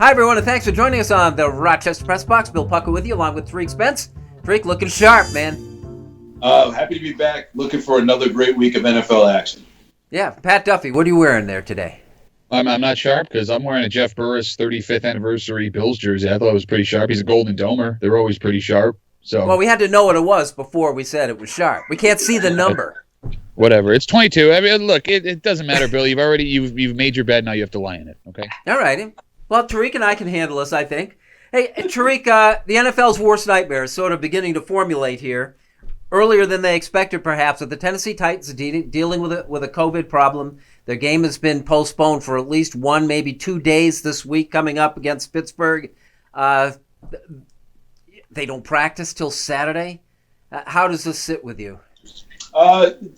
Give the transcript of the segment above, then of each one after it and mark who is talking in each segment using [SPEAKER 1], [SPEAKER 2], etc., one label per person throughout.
[SPEAKER 1] Hi, everyone, and thanks for joining us on the Rochester Press Box. Bill Puckett with you, along with Tariq Spence. Tariq, looking sharp, man.
[SPEAKER 2] Happy to be back. Looking for another great week of NFL action.
[SPEAKER 1] Yeah, Pat Duffy, what are you wearing there today?
[SPEAKER 3] I'm not sharp because I'm wearing a Jeff Burris 35th anniversary Bills jersey. I thought it was pretty sharp. He's a Golden Domer. They're always pretty sharp. So
[SPEAKER 1] well, we had to know what it was before we said it was sharp. We can't see the number.
[SPEAKER 3] Whatever. It's 22. I mean, look, it doesn't matter, Bill. You've made your bed. Now you have to lie in it. Okay.
[SPEAKER 1] All righty. Well, Tariq and I can handle this, I think. Hey, Tariq, the NFL's worst nightmare is sort of beginning to formulate here. Earlier than they expected, perhaps, with the Tennessee Titans dealing with a COVID problem. Their game has been postponed for at least 1, maybe 2 days this week coming up against Pittsburgh. They don't practice till Saturday. How does this sit with you?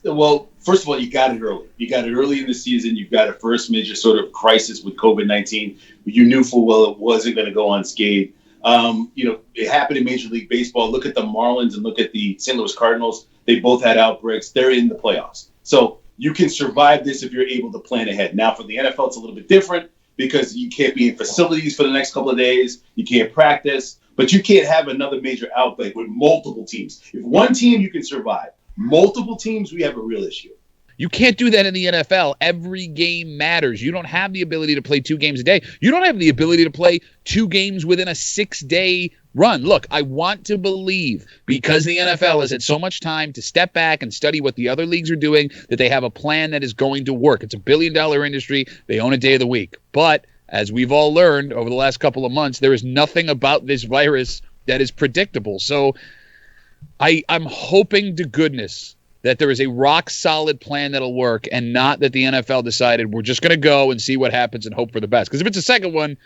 [SPEAKER 2] Well, first of all, you got it early. You got it early in the season. You've got a first major sort of crisis with COVID-19. You knew full well it wasn't going to go unscathed. It happened in Major League Baseball. Look at the Marlins and look at the St. Louis Cardinals. They both had outbreaks. They're in the playoffs. So you can survive this if you're able to plan ahead. Now, for the NFL, it's a little bit different because you can't be in facilities for the next couple of days. You can't practice. But you can't have another major outbreak with multiple teams. If one team, you can survive. Multiple teams, we have a real issue.
[SPEAKER 3] You can't do that in the NFL. Every game matters. You don't have the ability to play 2 games a day. You don't have the ability to play 2 games within a 6-day run. Look, I want to believe, because the NFL has had so much time to step back and study what the other leagues are doing, that they have a plan that is going to work. It's a billion-dollar industry. They own a day of the week. But as we've all learned over the last couple of months, there is nothing about this virus that is predictable. So I'm hoping to goodness that there is a rock-solid plan that'll work and not that the NFL decided we're just going to go and see what happens and hope for the best. Because if it's a second one,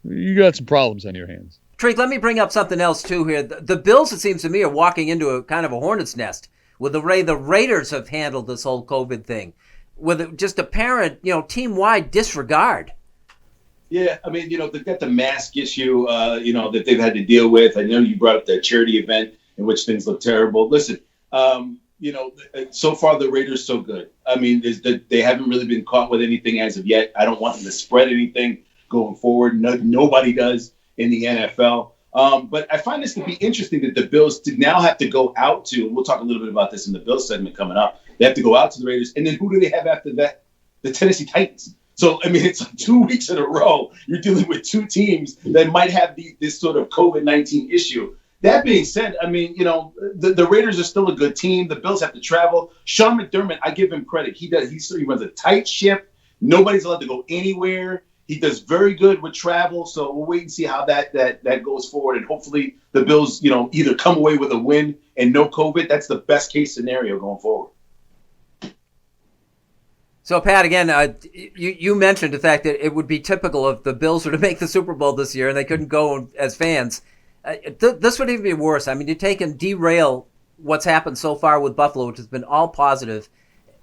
[SPEAKER 3] you got some problems on your hands.
[SPEAKER 1] Tariq, let me bring up something else, too, here. The Bills, it seems to me, are walking into a kind of a hornet's nest with the way the Raiders have handled this whole COVID thing, with just apparent, team-wide disregard.
[SPEAKER 2] Yeah, I mean, they've got the mask issue, that they've had to deal with. I know you brought up the charity event in which things look terrible. Listen, so far the Raiders so good. I mean, they haven't really been caught with anything as of yet. I don't want them to spread anything going forward. Nobody does in the NFL. But I find this to be interesting that the Bills now have to go out to, and we'll talk a little bit about this in the Bills segment coming up. They have to go out to the Raiders, and then who do they have after that? The Tennessee Titans. So, I mean, it's like 2 weeks in a row. You're dealing with 2 teams that might have this sort of COVID-19 issue. That being said, I mean, the Raiders are still a good team. The Bills have to travel. Sean McDermott, I give him credit. He runs a tight ship. Nobody's allowed to go anywhere. He does very good with travel. So we'll wait and see how that goes forward. And hopefully the Bills, either come away with a win and no COVID. That's the best case scenario going forward.
[SPEAKER 1] So, Pat, again, you mentioned the fact that it would be typical if the Bills were to make the Super Bowl this year and they couldn't go as fans. This would even be worse. I mean, you take and derail what's happened so far with Buffalo, which has been all positive,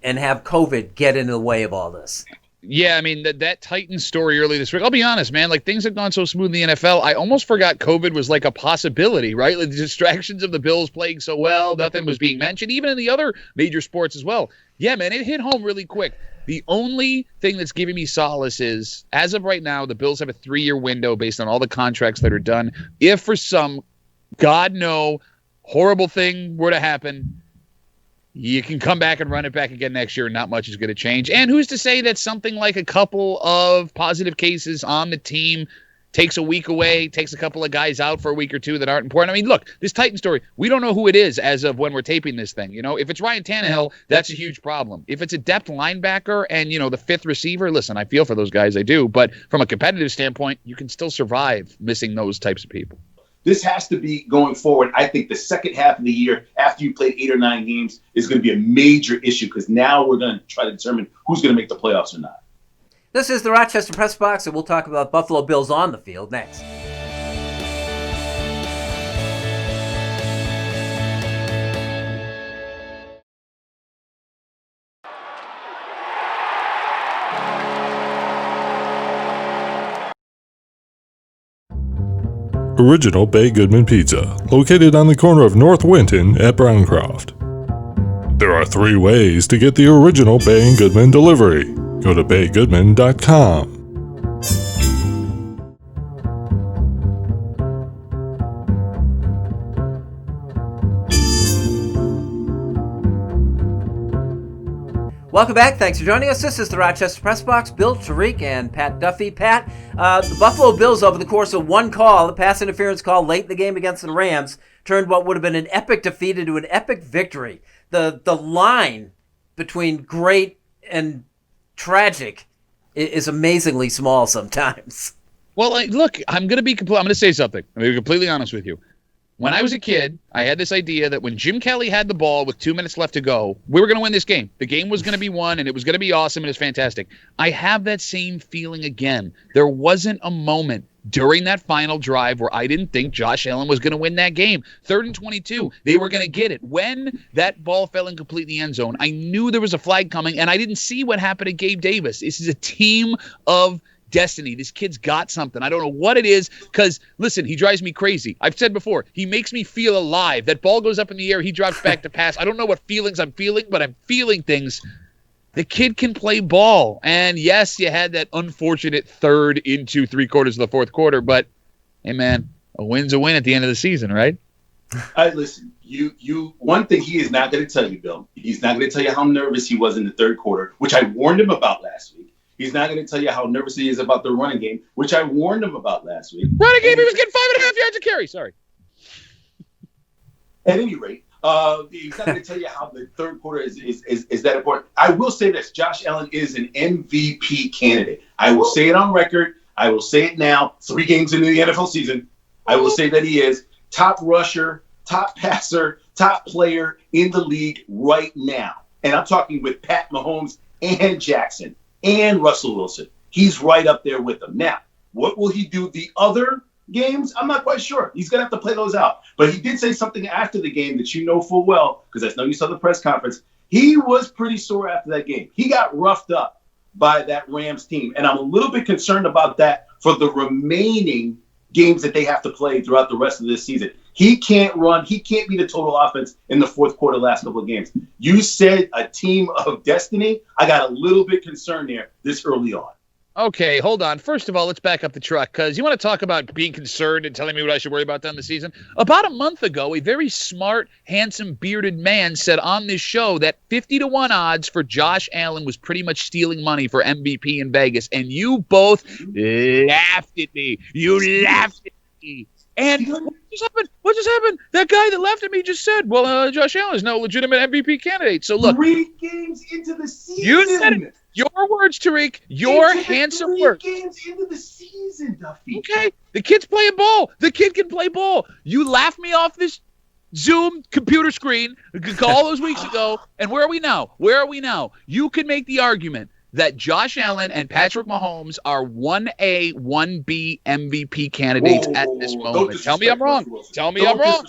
[SPEAKER 1] and have COVID get in the way of all this.
[SPEAKER 3] Yeah, I mean, that Titans story early this week, I'll be honest, man, like things have gone so smooth in the NFL, I almost forgot COVID was like a possibility, right? Like the distractions of the Bills playing so well, nothing was being mentioned, even in the other major sports as well. Yeah, man, it hit home really quick. The only thing that's giving me solace is, as of right now, the Bills have a 3-year window based on all the contracts that are done. If for some, God no, horrible thing were to happen, you can come back and run it back again next year and not much is going to change. And who's to say that something like a couple of positive cases on the team takes a week away, takes a couple of guys out for a week or 2 that aren't important. I mean, look, this Titan story, we don't know who it is as of when we're taping this thing. If it's Ryan Tannehill, that's a huge problem. If it's a depth linebacker and, the 5th receiver, listen, I feel for those guys, I do. But from a competitive standpoint, you can still survive missing those types of people.
[SPEAKER 2] This has to be going forward. I think the second half of the year, after you played 8 or 9 games, is going to be a major issue because now we're going to try to determine who's going to make the playoffs or not.
[SPEAKER 1] This is the Rochester Press Box, and we'll talk about Buffalo Bills on the field next.
[SPEAKER 4] Original Bay Goodman Pizza, located on the corner of North Winton at Browncroft. There are 3 ways to get the original Bay & Goodman delivery. Go to baygoodman.com.
[SPEAKER 1] Welcome back. Thanks for joining us. This is the Rochester Press Box. Bill Tariq and Pat Duffy. Pat, the Buffalo Bills, over the course of one call, the pass interference call late in the game against the Rams, turned what would have been an epic defeat into an epic victory. The line between great and tragic is amazingly small sometimes.
[SPEAKER 3] Well, look, I'm going to say something. I'm going to be completely honest with you. When I was a kid, I had this idea that when Jim Kelly had the ball with 2 minutes left to go, we were going to win this game. The game was going to be won, and it was going to be awesome, and it's fantastic. I have that same feeling again. There wasn't a moment during that final drive where I didn't think Josh Allen was going to win that game. 3rd and 22, they were going to get it. When that ball fell incomplete in the end zone, I knew there was a flag coming, and I didn't see what happened to Gabe Davis. This is a team of destiny. This kid's got something. I don't know what it is, because, listen, he drives me crazy. I've said before, he makes me feel alive. That ball goes up in the air, he drops back to pass. I don't know what feelings I'm feeling, but I'm feeling things. The kid can play ball. And yes, you had that unfortunate third into 3/4 of the fourth quarter, but hey man, a win's a win at the end of the season, right?
[SPEAKER 2] Listen, one thing he is not going to tell you, Bill, he's not going to tell you how nervous he was in the third quarter, which I warned him about last week. He's not going to tell you how nervous he is about the running game, which I warned him about last week.
[SPEAKER 3] Running game, he was getting 5.5 yards a carry. Sorry.
[SPEAKER 2] At any rate, he's not going to tell you how the third quarter is that important. I will say this: Josh Allen is an MVP candidate. I will say it on record. I will say it now. 3 games into the NFL season, I will say that he is top rusher, top passer, top player in the league right now. And I'm talking with Pat Mahomes and Jackson and Russell Wilson. He's right up there with them. Now, what will he do the other games? I'm not quite sure. He's going to have to play those out. But he did say something after the game that you know full well, because I know you saw the press conference. He was pretty sore after that game. He got roughed up by that Rams team. And I'm a little bit concerned about that for the remaining games that they have to play throughout the rest of this season. He can't run. He can't be the total offense in the fourth quarter last couple of games. You said a team of destiny. I got a little bit concerned there this early on.
[SPEAKER 3] Okay, hold on. First of all, let's back up the truck, because you want to talk about being concerned and telling me what I should worry about down the season. About a month ago, a very smart, handsome, bearded man said on this show that 50-1 odds for Josh Allen was pretty much stealing money for MVP in Vegas, and you both laughed at me. You laughed at me. And what just happened? What just happened? That guy that laughed at me just said, well, Josh Allen is no legitimate MVP candidate. So look.
[SPEAKER 2] 3 games into the season.
[SPEAKER 3] You said it. Your words, Tariq. Your handsome words.
[SPEAKER 2] 3 games into the season, Duffy.
[SPEAKER 3] Okay. The kid's playing ball. The kid can play ball. You laughed me off this Zoom computer screen all those weeks ago. And where are we now? Where are we now? You can make the argument that Josh Allen and Patrick Mahomes are 1A, 1B MVP candidates at this moment. Tell me I'm wrong. Tell me I'm wrong.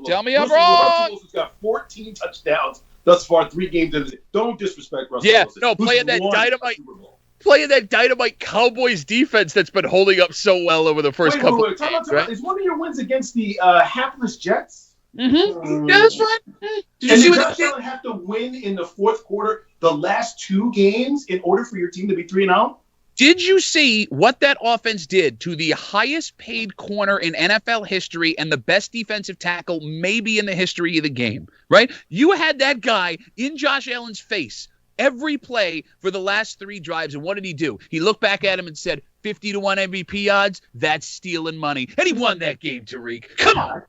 [SPEAKER 3] Tell me I'm wrong.
[SPEAKER 2] Russell Wilson's got 14 touchdowns thus far, 3 games into the Don't disrespect Russell Wilson.
[SPEAKER 3] Yeah, no, playing that dynamite Cowboys defense that's been holding up so well over the first couple of games. Right?
[SPEAKER 2] Is one of your wins against the hapless Jets?
[SPEAKER 3] Mm-hmm. Yeah, that's fine.
[SPEAKER 2] Did you see what Josh Allen have to win in the fourth quarter the last 2 games in order for your team to be 3-0?
[SPEAKER 3] Did you see what that offense did to the highest paid corner in NFL history and the best defensive tackle maybe in the history of the game, right? You had that guy in Josh Allen's face every play for the last 3 drives, and what did he do? He looked back at him and said, 50-1 MVP odds, that's stealing money. And he won that game, Tariq. Come on.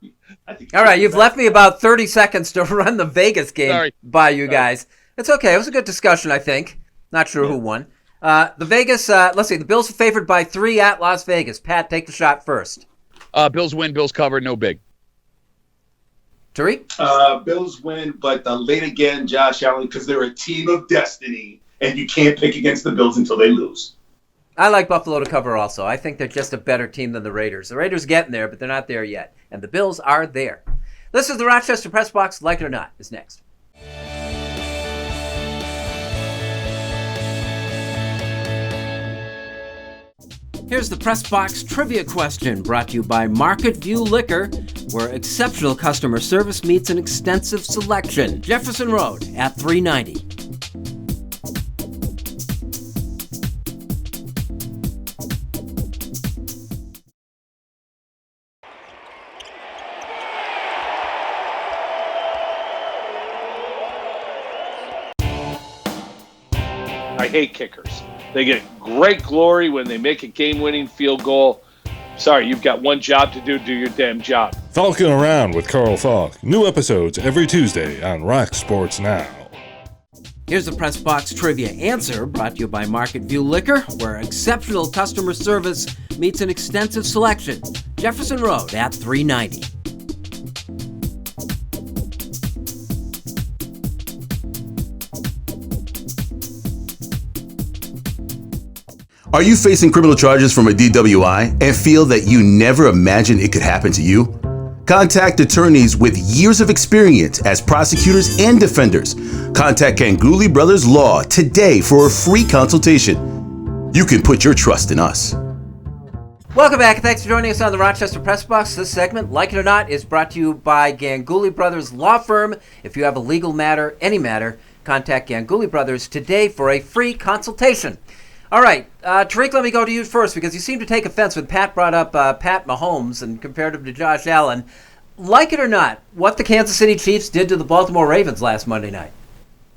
[SPEAKER 1] All right, you've left me about 30 seconds to run the Vegas game by you guys. It's okay. It was a good discussion, I think. Not sure who won. The Vegas, let's see, the Bills are favored by 3 at Las Vegas. Pat, take the shot first.
[SPEAKER 3] Bills win, Bills cover, no big.
[SPEAKER 1] Tariq?
[SPEAKER 2] Bills win, but late again, Josh Allen, because they're a team of destiny, and you can't pick against the Bills until they lose.
[SPEAKER 1] I like Buffalo to cover also. I think they're just a better team than the Raiders. The Raiders are getting there, but they're not there yet. And the Bills are there. This is the Rochester Press Box, Like It or Not, is next. Here's the Press Box Trivia question, brought to you by Market View Liquor, where exceptional customer service meets an extensive selection. Jefferson Road at 390.
[SPEAKER 5] I hate kickers. They get great glory when they make a game-winning field goal. Sorry, you've got one job to do. Do your damn job.
[SPEAKER 4] Falcon Around with Carl Falk. New episodes every Tuesday on Rock Sports Now.
[SPEAKER 1] Here's the Press Box Trivia answer, brought to you by Market View Liquor, where exceptional customer service meets an extensive selection. Jefferson Road at 390.
[SPEAKER 6] Are you facing criminal charges from a DWI and feel that you never imagined it could happen to you? Contact attorneys with years of experience as prosecutors and defenders. Contact Ganguly Brothers Law today for a free consultation. You can put your trust in us.
[SPEAKER 1] Welcome back, and thanks for joining us on the Rochester Press Box. This segment, like it or not, is brought to you by Ganguly Brothers Law Firm. If you have a legal matter, any matter, contact Ganguly Brothers today for a free consultation. All right, Tariq, let me go to you first because you seem to take offense when Pat brought up Pat Mahomes and compared him to Josh Allen. Like it or not, what the Kansas City Chiefs did to the Baltimore Ravens last Monday night.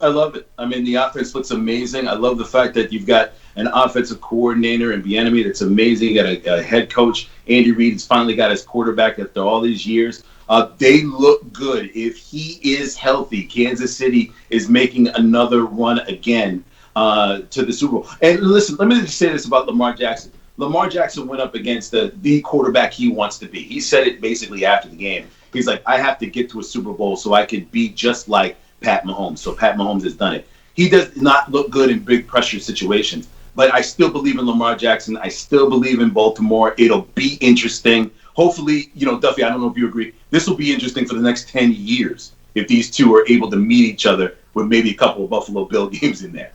[SPEAKER 2] I love it. I mean, the offense looks amazing. I love the fact that you've got an offensive coordinator in Bieniemy that's amazing. You got a head coach, Andy Reid, has finally got his quarterback after all these years. They look good. If he is healthy, Kansas City is making another run again to the Super Bowl. And listen, let me just say this about Lamar Jackson. Lamar Jackson went up against the quarterback he wants to be. He said it basically after the game. He's like, I have to get to a Super Bowl so I could be just like Pat Mahomes. So Pat Mahomes has done it. He does not look good in big pressure situations. But I still believe in Lamar Jackson. I still believe in Baltimore. It'll be interesting. Hopefully, Duffy, I don't know if you agree, this will be interesting for the next 10 years if these two are able to meet each other with maybe a couple of Buffalo Bill games in there.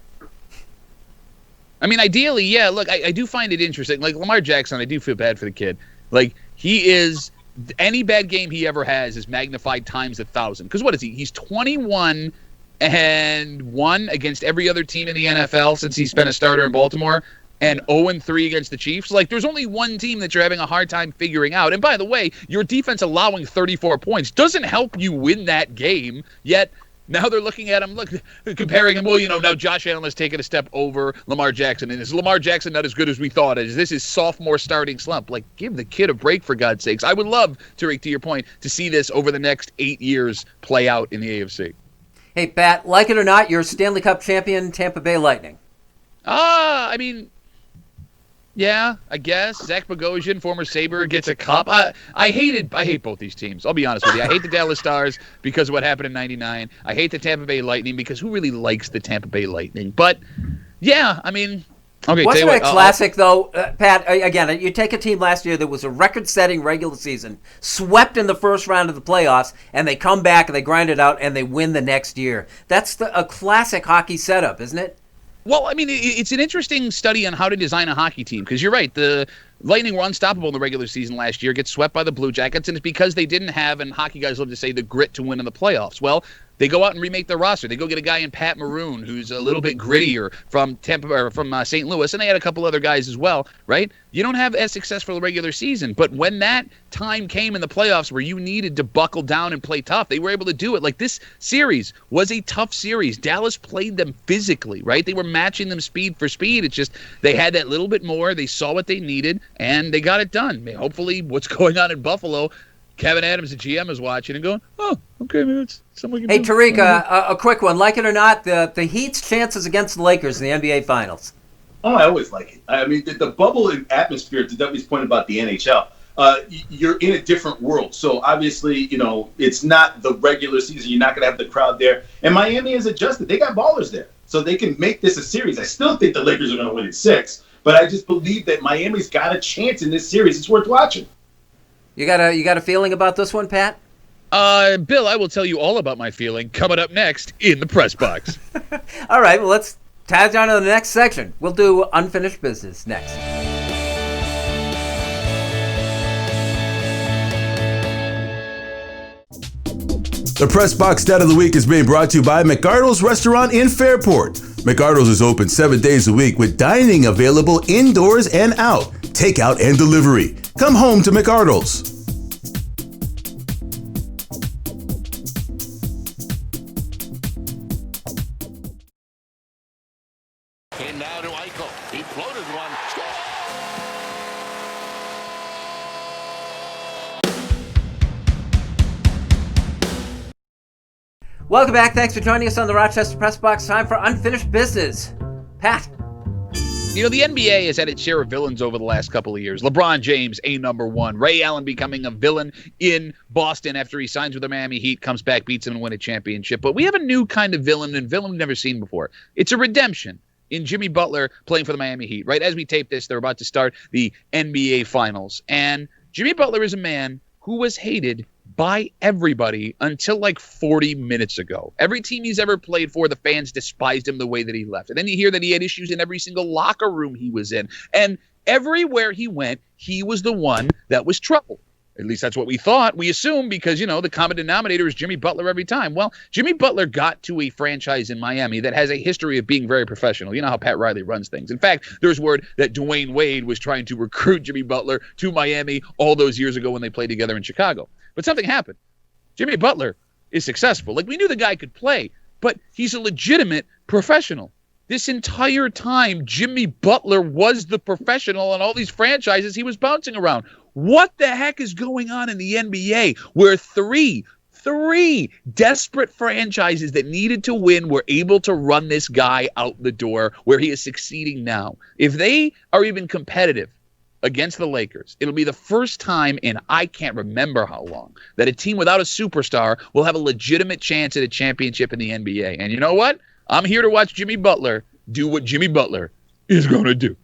[SPEAKER 3] I mean, ideally, yeah, look, I do find it interesting. Like, Lamar Jackson, I do feel bad for the kid. Like, he is, any bad game he ever has is magnified times 1,000. Because what is he? He's 21-1 against every other team in the NFL since he's been a starter in Baltimore, and 0-3 against the Chiefs. Like, there's only one team that you're having a hard time figuring out. And by the way, your defense allowing 34 points doesn't help you win that game, yet now they're looking at him, comparing him. Well, now Josh Allen has taken a step over Lamar Jackson. And is Lamar Jackson not as good as we thought? This is sophomore starting slump. Like, give the kid a break, for God's sakes. I would love, Tariq, to your point, to see this over the next 8 years play out in the AFC.
[SPEAKER 1] Hey, Pat, like it or not, you're Stanley Cup champion Tampa Bay Lightning.
[SPEAKER 3] I mean, yeah, I guess. Zach Bogosian, former Sabre, gets a cup. I hate both these teams. I'll be honest with you. I hate the Dallas Stars because of what happened in '99. I hate the Tampa Bay Lightning because who really likes the Tampa Bay Lightning? But, yeah, I mean, okay.
[SPEAKER 1] Wasn't it a classic, though, Pat? Again, you take a team last year that was a record-setting regular season, swept in the first round of the playoffs, and they come back and they grind it out and they win the next year. That's a classic hockey setup, isn't it?
[SPEAKER 3] Well, I mean, it's an interesting study on how to design a hockey team because you're right. The Lightning were unstoppable in the regular season last year, get swept by the Blue Jackets, and it's because they didn't have, and hockey guys love to say, the grit to win in the playoffs. Well, they go out and remake their roster. They go get a guy in Pat Maroon who's a little bit grittier from Tampa or from St. Louis, and they had a couple other guys as well, right? You don't have as successful a regular season, but when that time came in the playoffs where you needed to buckle down and play tough, they were able to do it. Like, this series was a tough series. Dallas played them physically, right? They were matching them speed for speed. It's just they had that little bit more. They saw what they needed, and they got it done. I mean, hopefully what's going on in Buffalo, Kevin Adams, the GM, is watching and going, oh, okay, maybe it's something we can do.
[SPEAKER 1] Hey, Tariq, a quick one. Like it or not, the Heat's chances against the Lakers in the NBA Finals.
[SPEAKER 2] Oh, I always like it. I mean, the bubble atmosphere, to W's point about the NHL, you're in a different world. So obviously, it's not the regular season. You're not going to have the crowd there. And Miami has adjusted. They got ballers there. So they can make this a series. I still think the Lakers are going to win in 6. But I just believe that Miami's got a chance in this series. It's worth watching.
[SPEAKER 1] You got a feeling about this one, Pat?
[SPEAKER 3] Bill, I will tell you all about my feeling coming up next in the press box.
[SPEAKER 1] All right, well, let's tie it on to the next section. We'll do unfinished business next.
[SPEAKER 6] The Press Box Stat of the Week is being brought to you by McArdle's Restaurant in Fairport. McArdle's is open 7 days a week with dining available indoors and out, takeout and delivery. Come home to McArdle's.
[SPEAKER 7] In now to Eichel. He floated one. Score!
[SPEAKER 1] Welcome back. Thanks for joining us on the Rochester Press Box. Time for Unfinished Business. Pat.
[SPEAKER 3] You know, the NBA has had its share of villains over the last couple of years. LeBron James, a number one. Ray Allen becoming a villain in Boston after he signs with the Miami Heat, comes back, beats them, and win a championship. But we have a new kind of villain, and villain we've never seen before. It's a redemption in Jimmy Butler playing for the Miami Heat. Right as we tape this, they're about to start the NBA Finals. And Jimmy Butler is a man who was hated by everybody until like 40 minutes ago. Every team he's ever played for, the fans despised him the way that he left. And then you hear that he had issues in every single locker room he was in. And everywhere he went, he was the one that was trouble. At least that's what we thought. We assumed because, you know, the common denominator is Jimmy Butler every time. Well, Jimmy Butler got to a franchise in Miami that has a history of being very professional. You know how Pat Riley runs things. In fact, there's word that Dwayne Wade was trying to recruit Jimmy Butler to Miami all those years ago when they played together in Chicago. But something happened. Jimmy Butler is successful. Like, we knew the guy could play, but he's a legitimate professional. This entire time, Jimmy Butler was the professional on all these franchises he was bouncing around. What the heck is going on in the NBA where three desperate franchises that needed to win were able to run this guy out the door where he is succeeding now? If they are even competitive against the Lakers, it'll be the first time in I can't remember how long that a team without a superstar will have a legitimate chance at a championship in the NBA. And you know what? I'm here to watch Jimmy Butler do what Jimmy Butler is going to do.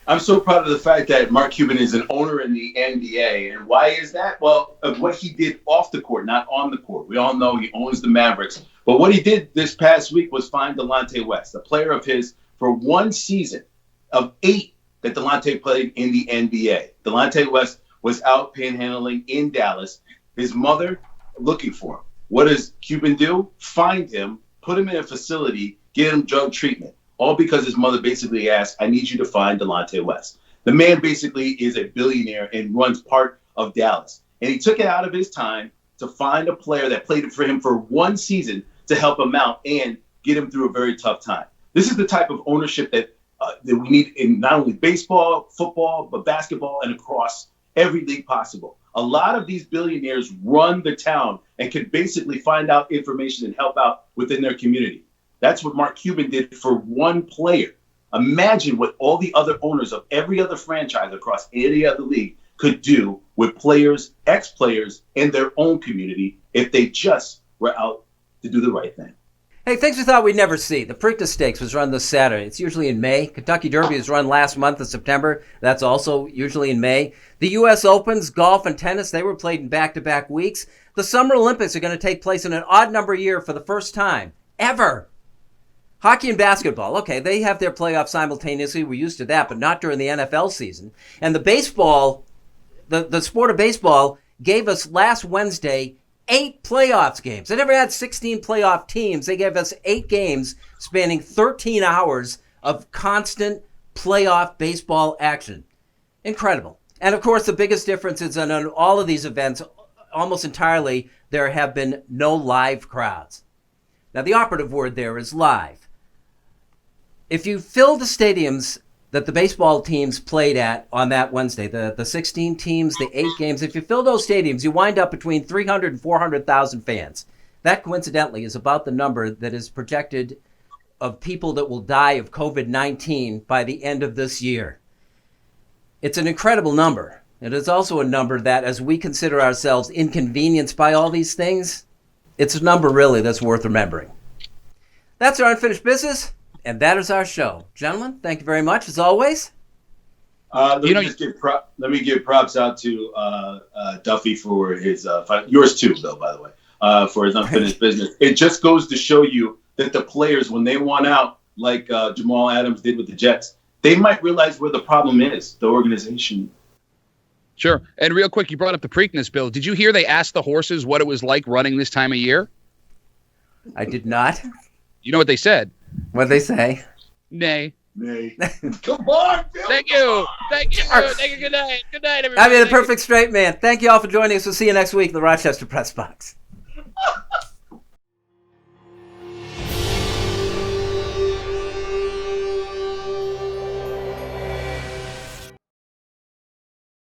[SPEAKER 2] I'm so proud of the fact that Mark Cuban is an owner in the NBA. And why is that? Well, of what he did off the court, not on the court. We all know he owns the Mavericks. But what he did this past week was find Delonte West, a player of his for one season of 8 that Delonte played in the NBA. Delonte West was out panhandling in Dallas. His mother looking for him. What does Cuban do? Find him, put him in a facility, get him drug treatment. All because his mother basically asked, I need you to find Delonte West. The man basically is a billionaire and runs part of Dallas. And he took it out of his time to find a player that played for him for one season to help him out and get him through a very tough time. This is the type of ownership that we need in not only baseball, football, but basketball and across every league possible. A lot of these billionaires run the town and can basically find out information and help out within their community. That's what Mark Cuban did for one player. Imagine what all the other owners of every other franchise across any other league could do with players, ex-players, and their own community if they just were out to do the right thing.
[SPEAKER 1] Hey, things we thought we'd never see. The Preakness Stakes was run this Saturday. It's usually in May. Kentucky Derby was run last month in September. That's also usually in May. The U.S. Opens, golf, and tennis, they were played in back-to-back weeks. The Summer Olympics are going to take place in an odd number year for the first time ever. Hockey and basketball, okay, they have their playoffs simultaneously. We're used to that, but not during the NFL season. And the baseball, the sport of baseball gave us last Wednesday 8 playoffs games. They never had 16 playoff teams. They gave us 8 games spanning 13 hours of constant playoff baseball action. Incredible. And of course, the biggest difference is that on all of these events, almost entirely, there have been no live crowds. Now, the operative word there is live. If you fill the stadiums that the baseball teams played at on that Wednesday, the 16 teams, the 8 games, if you fill those stadiums, you wind up between 300 and 400,000 fans. That, coincidentally, is about the number that is projected of people that will die of COVID-19 by the end of this year. It's an incredible number. It is also a number that, as we consider ourselves inconvenienced by all these things, it's a number really that's worth remembering. That's our Unfinished Business. And that is our show. Gentlemen, thank you very much, as always.
[SPEAKER 2] Let me give props out to Duffy for his, yours too, Bill, by the way, for his Unfinished Business. It just goes to show you that the players, when they want out, like Jamal Adams did with the Jets, they might realize where the problem is, the organization.
[SPEAKER 3] Sure. And real quick, you brought up the Preakness, Bill. Did you hear they asked the horses what it was like running this time of year?
[SPEAKER 1] I did not.
[SPEAKER 3] You know what they said?
[SPEAKER 1] What'd they say?
[SPEAKER 3] Nay.
[SPEAKER 2] Come on, Bill.
[SPEAKER 3] Thank you. Thank you. Thank you. Good night. Good night, everybody.
[SPEAKER 1] I mean, the perfect straight man. Thank you all for joining us. We'll see you next week in the Rochester Press Box.